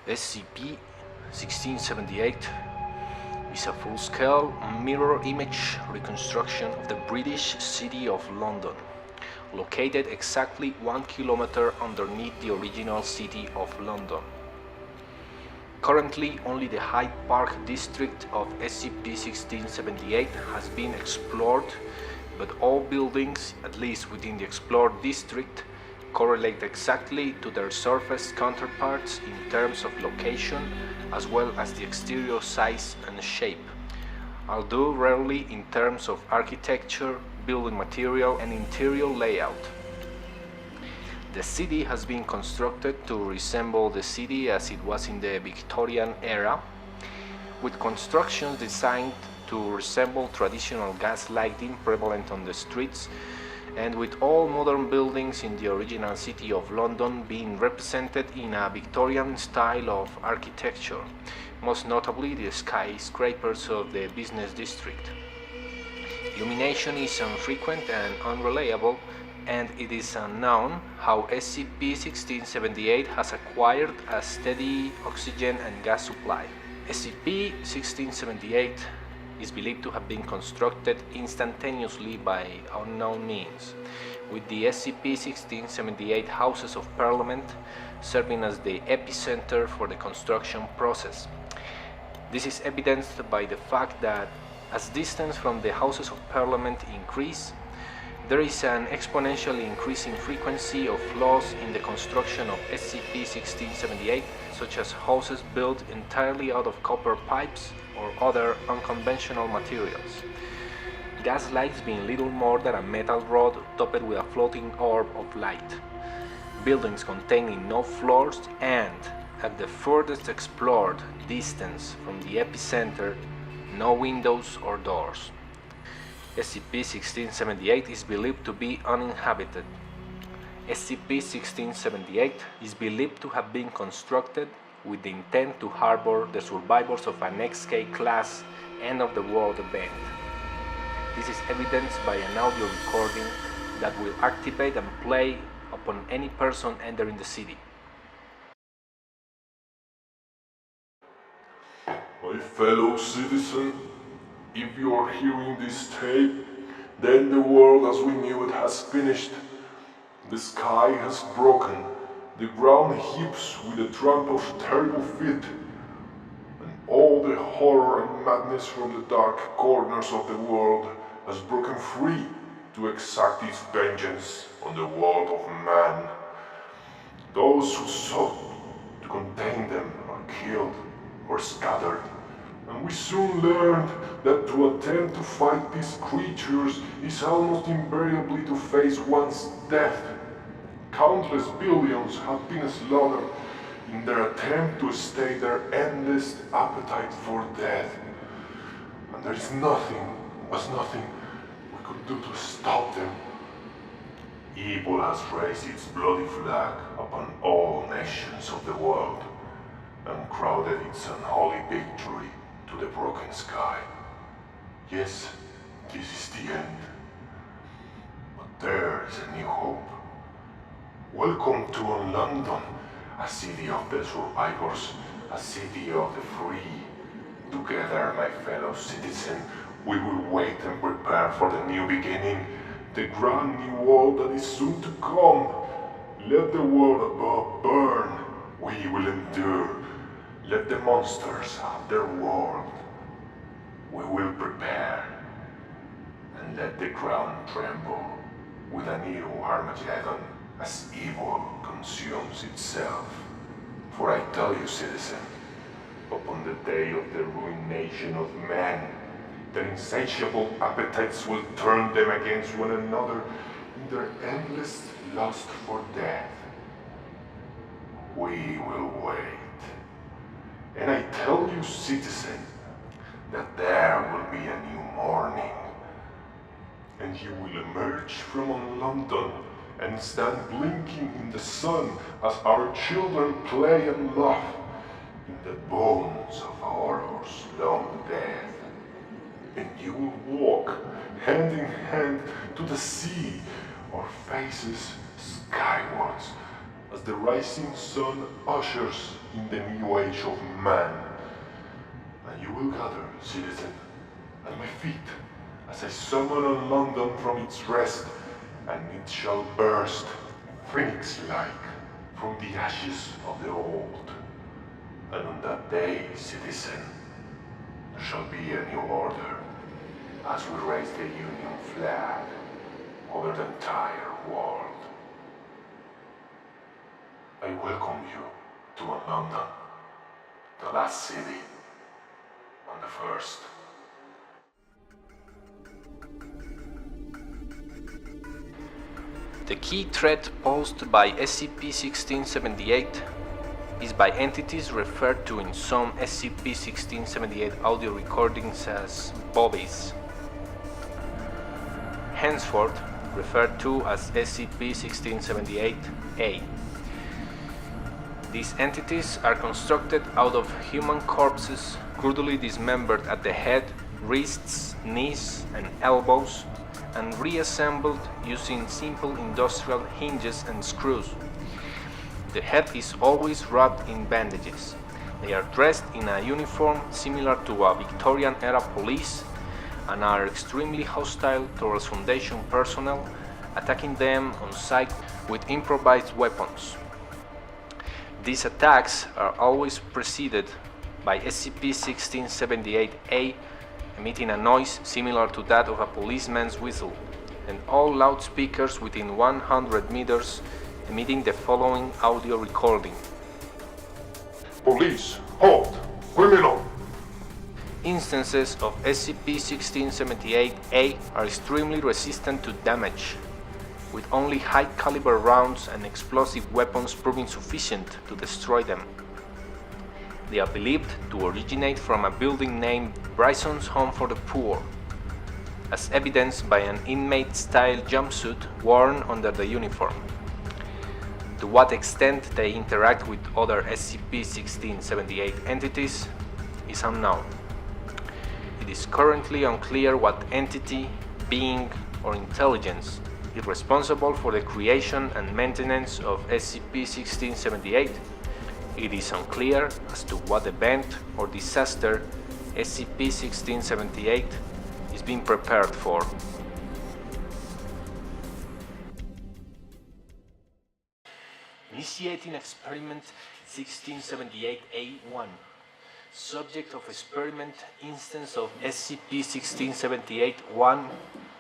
SCP-1678 is a full-scale mirror image reconstruction of the British city of London, located exactly 1 kilometer underneath the original city of London. Currently, only the Hyde Park district of SCP-1678 has been explored, but all buildings, at least within the explored district, correlate exactly to their surface counterparts in terms of location as well as the exterior size and shape, although rarely in terms of architecture, building material, and interior layout. The city has been constructed to resemble the city as it was in the Victorian era, with constructions designed to resemble traditional gas lighting prevalent on the streets, and with all modern buildings in the original city of London being represented in a Victorian style of architecture, most notably the skyscrapers of the business district. Illumination is infrequent and unreliable, and it is unknown how SCP-1678 has acquired a steady oxygen and gas supply. SCP-1678 is believed to have been constructed instantaneously by unknown means, with the SCP-1678 Houses of Parliament serving as the epicenter for the construction process. This is evidenced by the fact that as distance from the Houses of Parliament increase, there is an exponentially increasing frequency of flaws in the construction of SCP-1678, such as houses built entirely out of copper pipes or other unconventional materials. Gas lights being little more than a metal rod topped with a floating orb of light. Buildings containing no floors and, at the furthest explored distance from the epicenter, no windows or doors. SCP-1678 is believed to be uninhabited. SCP-1678 is believed to have been constructed with the intent to harbor the survivors of an XK-class end-of-the-world event. This is evidenced by an audio recording that will activate and play upon any person entering the city. My fellow citizen, if you are hearing this tape, then the world as we knew it has finished. The sky has broken, the ground heaps with the tramp of terrible feet, and all the horror and madness from the dark corners of the world has broken free to exact its vengeance on the world of man. Those who sought to contain them are killed or scattered, and we soon learned that to attempt to fight these creatures is almost invariably to face one's death. Countless billions have been slaughtered in their attempt to stay their endless appetite for death. And there is nothing we could do to stop them. Evil has raised its bloody flag upon all nations of the world and crowded its unholy victory to the broken sky. Yes, this is the end. But there is a new hope. Welcome to London, a city of the survivors, a city of the free. Together, my fellow citizen, we will wait and prepare for the new beginning, the grand new world that is soon to come. Let the world above burn. We will endure. Let the monsters have their world. We will prepare. And let the ground tremble with a new Armageddon as evil consumes itself. For I tell you, citizen, upon the day of the ruination of man, their insatiable appetites will turn them against one another in their endless lust for death. We will wait. And I tell you, citizen, that there will be a new morning, and you will emerge from London and stand blinking in the sun as our children play and laugh in the bones of horror's long death. And you will walk hand in hand to the sea or faces skywards as the rising sun ushers in the new age of man. And you will gather, citizen, at my feet, as I summon on London from its rest, and it shall burst, phoenix-like, from the ashes of the old. And on that day, citizen, there shall be a new order, as we raise the Union flag over the entire world. I welcome you to London, the last city, and the first. The key threat posed by SCP-1678 is by entities referred to in some SCP-1678 audio recordings as bobbies, henceforth referred to as SCP-1678-A. These entities are constructed out of human corpses crudely dismembered at the head, wrists, knees, and elbows, and reassembled using simple industrial hinges and screws. The head is always wrapped in bandages. They are dressed in a uniform similar to a Victorian-era police and are extremely hostile towards Foundation personnel, attacking them on sight with improvised weapons. These attacks are always preceded by SCP-1678-A emitting a noise similar to that of a policeman's whistle, and all loudspeakers within 100 meters emitting the following audio recording. Police, halt! Criminal! Instances of SCP-1678-A are extremely resistant to damage, with only high-caliber rounds and explosive weapons proving sufficient to destroy them. They are believed to originate from a building named Bryson's Home for the Poor, as evidenced by an inmate-style jumpsuit worn under the uniform. To what extent they interact with other SCP-1678 entities is unknown. It is currently unclear what entity, being, or intelligence is responsible for the creation and maintenance of SCP-1678. It is unclear as to what event or disaster SCP-1678 is being prepared for. Initiating experiment 1678-A1. Subject of experiment instance of SCP-1678-1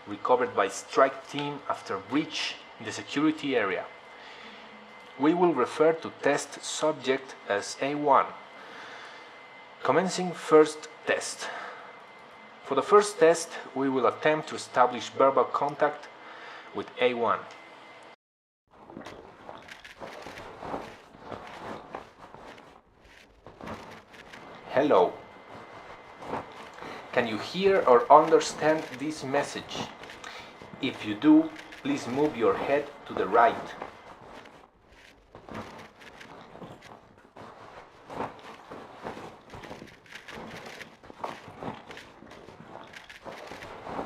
recovered by strike team after breach in the security area. We will refer to test subject as A1. Commencing first test. For the first test, we will attempt to establish verbal contact with A1. Hello. Can you hear or understand this message? If you do, please move your head to the right.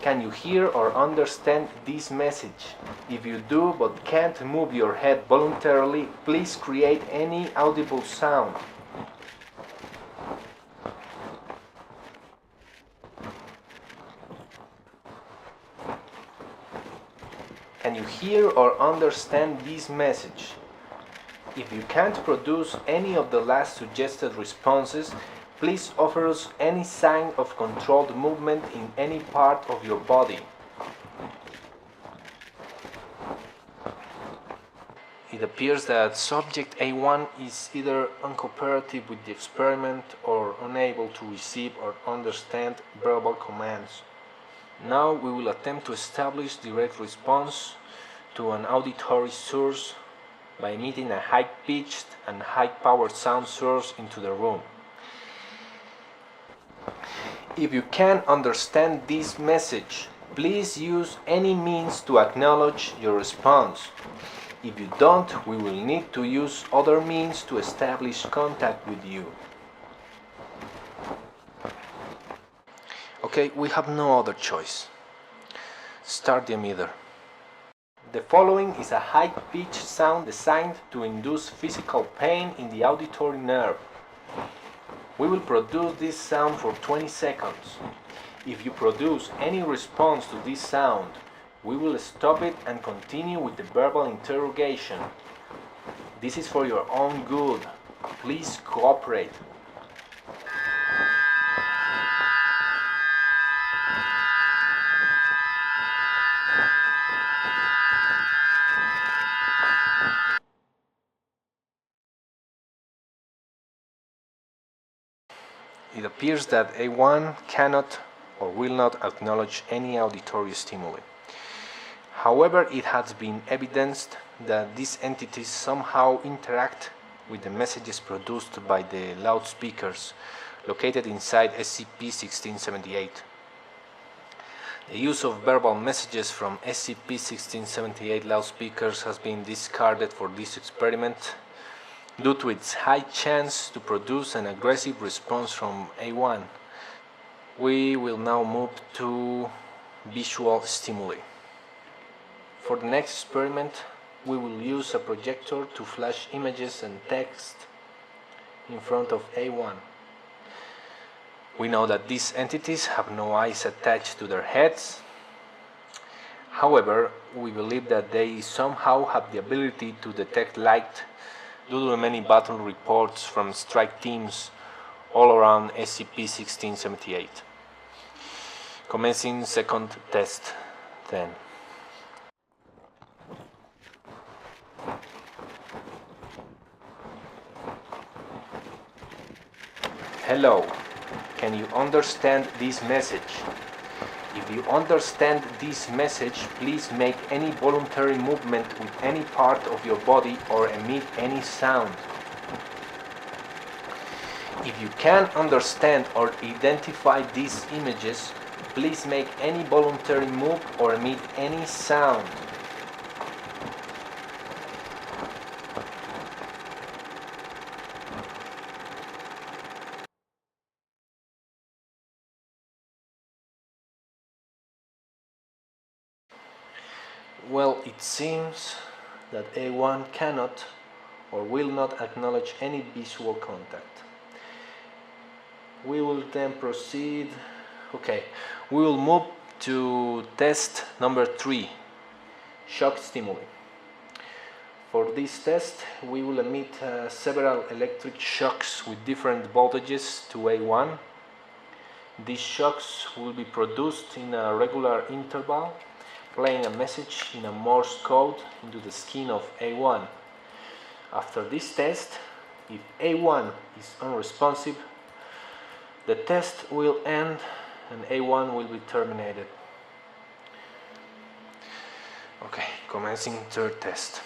Can you hear or understand this message? If you do but can't move your head voluntarily, please create any audible sound. Can you hear or understand this message? If you can't produce any of the last suggested responses, please offer us any sign of controlled movement in any part of your body. It appears that subject A1 is either uncooperative with the experiment or unable to receive or understand verbal commands. Now we will attempt to establish direct response to an auditory source by emitting a high-pitched and high-powered sound source into the room. If you can understand this message, please use any means to acknowledge your response. If you don't, we will need to use other means to establish contact with you. Okay, we have no other choice. Start the emitter. The following is a high-pitched sound designed to induce physical pain in the auditory nerve. We will produce this sound for 20 seconds. If you produce any response to this sound, we will stop it and continue with the verbal interrogation. This is for your own good. Please cooperate. It appears that A1 cannot or will not acknowledge any auditory stimuli. However, it has been evidenced that these entities somehow interact with the messages produced by the loudspeakers located inside SCP-1678. The use of verbal messages from SCP-1678 loudspeakers has been discarded for this experiment due to its high chance to produce an aggressive response from A1. We will now move to visual stimuli. For the next experiment, we will use a projector to flash images and text in front of A1. We know that these entities have no eyes attached to their heads. However, we believe that they somehow have the ability to detect light due to the many battle reports from strike teams all around SCP-1678. Commencing second test then. Hello, can you understand this message? If you understand this message, please make any voluntary movement with any part of your body or emit any sound. If you can understand or identify these images, please make any voluntary move or emit any sound. Well, it seems that A1 cannot or will not acknowledge any visual contact. We will then proceed. Okay, we will move to test number 3, shock stimuli. For this test, we will emit several electric shocks with different voltages to A1. These shocks will be produced in a regular interval, playing a message in a Morse code into the skin of A1. After this test, if A1 is unresponsive, the test will end and A1 will be terminated. Okay, commencing third test.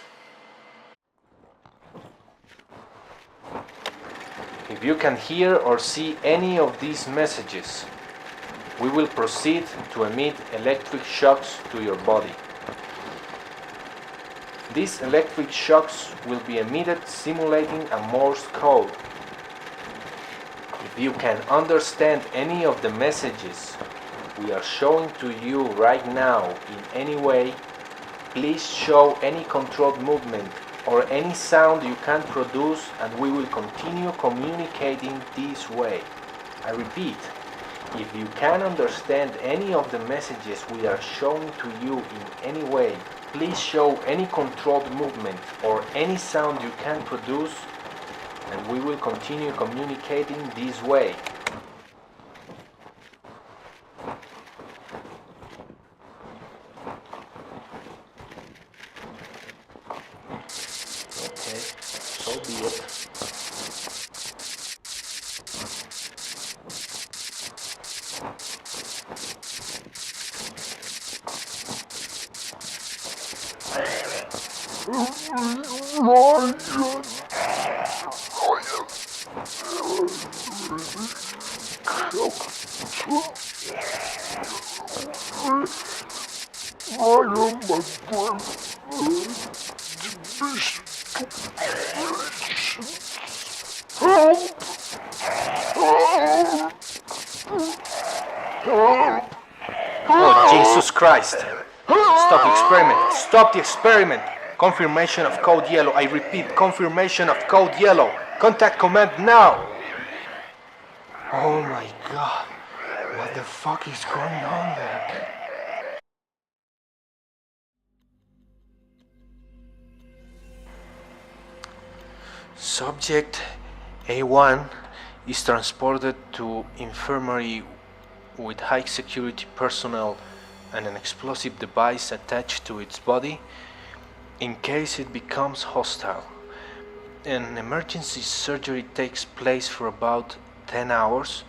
If you can hear or see any of these messages, we will proceed to emit electric shocks to your body. These electric shocks will be emitted simulating a Morse code. If you can understand any of the messages we are showing to you right now in any way, please show any controlled movement or any sound you can produce, and we will continue communicating this way. I repeat, if you can understand any of the messages we are showing to you in any way, please show any controlled movement or any sound you can produce, and we will continue communicating this way. Okay, so be it. Oh, Jesus Christ! Stop the experiment. Stop the experiment. Confirmation of code yellow. I repeat, confirmation of code yellow. Contact command now. Oh my god. What the fuck is going on there? Subject A1 is transported to infirmary with high security personnel and an explosive device attached to its body in case it becomes hostile. An emergency surgery takes place for about 10 hours,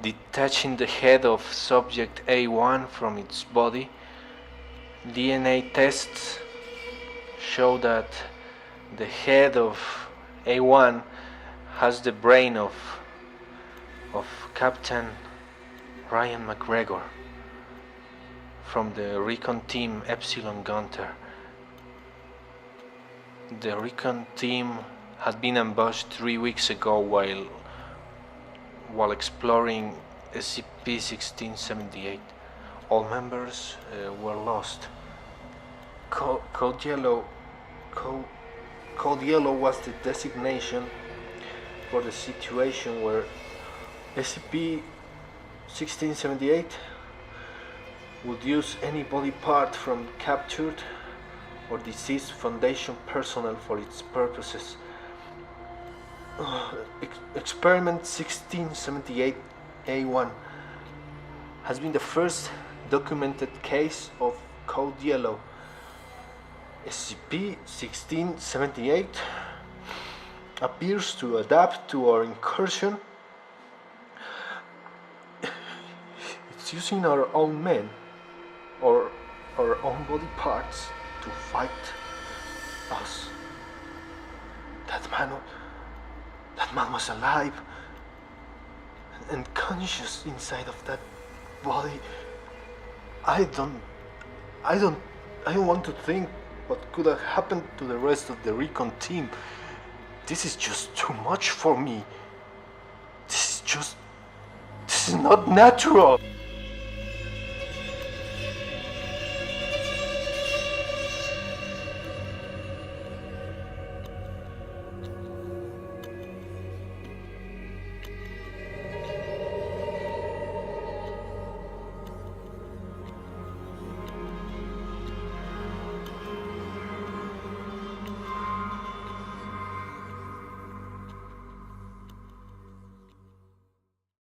detaching the head of subject A1 from its body. DNA tests show that the head of A1 has the brain of Captain Ryan McGregor from the recon team Epsilon Gunter. The recon team had been ambushed 3 weeks ago while exploring SCP-1678. All members were lost. Code Yellow was the designation for the situation where SCP-1678 would use any body part from captured or deceased Foundation personnel for its purposes. Experiment 1678A1 has been the first documented case of Code Yellow. SCP-1678 appears to adapt to our incursion. It's using our own men or our own body parts to fight us. That man was alive and conscious inside of that body. I don't want to think what could have happened to the rest of the recon team. This is just too much for me. This is not natural.